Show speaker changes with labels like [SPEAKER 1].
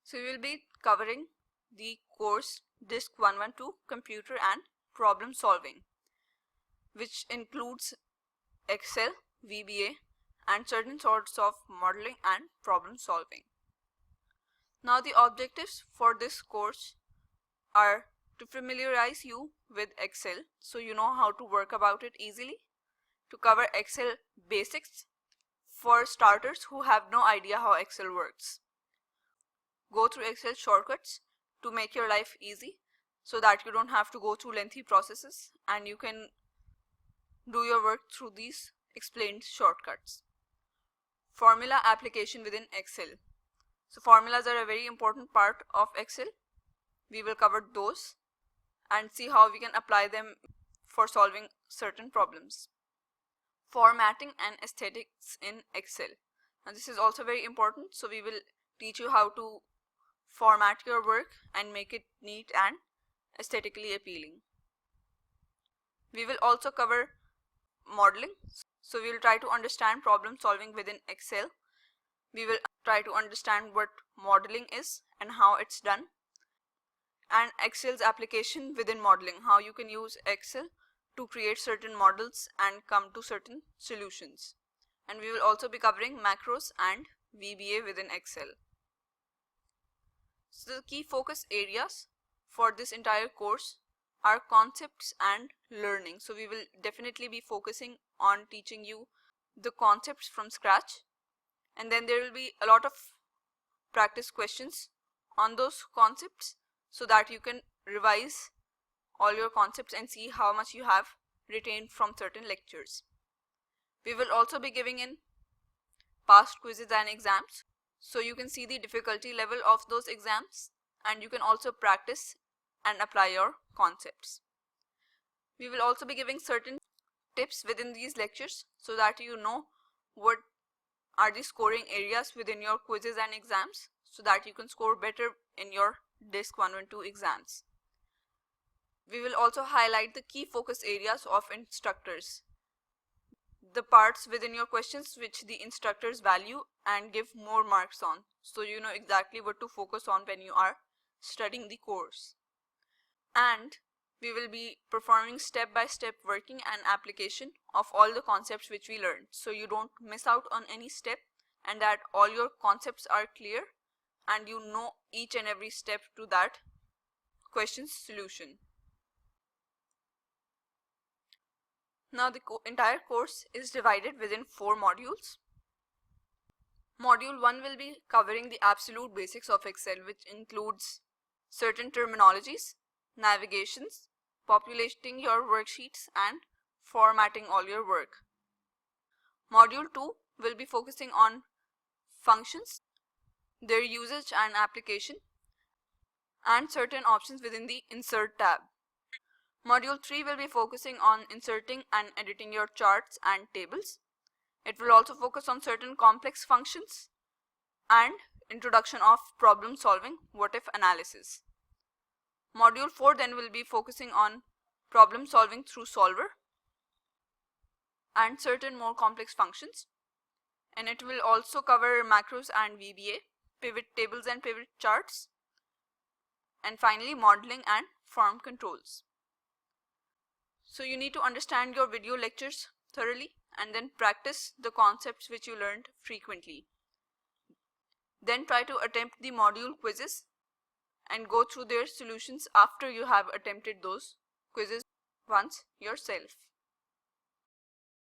[SPEAKER 1] So we will be covering the course DISC 112 Computer and Problem Solving, which includes Excel, VBA and certain sorts of modeling and problem solving. Now the objectives for this course are to familiarize you with Excel so you know how to work about it easily, to cover Excel basics for starters who have no idea how Excel works, go through Excel shortcuts to make your life easy so that you don't have to go through lengthy processes and you can do your work through these explained shortcuts. Formula application within Excel. So formulas are a very important part of Excel. We will cover those and see how we can apply them for solving certain problems. Formatting and aesthetics in Excel. Now this is also very important, so we will teach you how to format your work and make it neat and aesthetically appealing. We will also cover modeling, so we will try to understand problem solving within Excel. We will try to understand what modeling is and how it's done, and Excel's application within modeling, how you can use Excel to create certain models and come to certain solutions. And we will also be covering macros and VBA within Excel. So the key focus areas for this entire course are concepts and learning. So we will definitely be focusing on teaching you the concepts from scratch, and then there will be a lot of practice questions on those concepts so that you can revise all your concepts and see how much you have retained from certain lectures. We will also be giving in past quizzes and exams so you can see the difficulty level of those exams and you can also practice and apply your concepts. We will also be giving certain tips within these lectures so that you know what are the scoring areas within your quizzes and exams so that you can score better in your DISC 112 exams. We will also highlight the key focus areas of instructors, the parts within your questions which the instructors value and give more marks on, so you know exactly what to focus on when you are studying the course. And we will be performing step-by-step working and application of all the concepts which we learned, so you don't miss out on any step and that all your concepts are clear and you know each and every step to that question's solution. Now the entire course is divided within 4 modules. Module 1 will be covering the absolute basics of Excel, which includes certain terminologies, navigations, populating your worksheets and formatting all your work. Module 2 will be focusing on functions, their usage and application, and certain options within the Insert tab. Module 3 will be focusing on inserting and editing your charts and tables. It will also focus on certain complex functions and introduction of problem solving, what if analysis. Module 4 then will be focusing on problem solving through solver and certain more complex functions, and it will also cover macros and VBA, pivot tables and pivot charts, and finally modeling and form controls. So you need to understand your video lectures thoroughly and then practice the concepts which you learned frequently. Then try to attempt the module quizzes and go through their solutions after you have attempted those quizzes once yourself.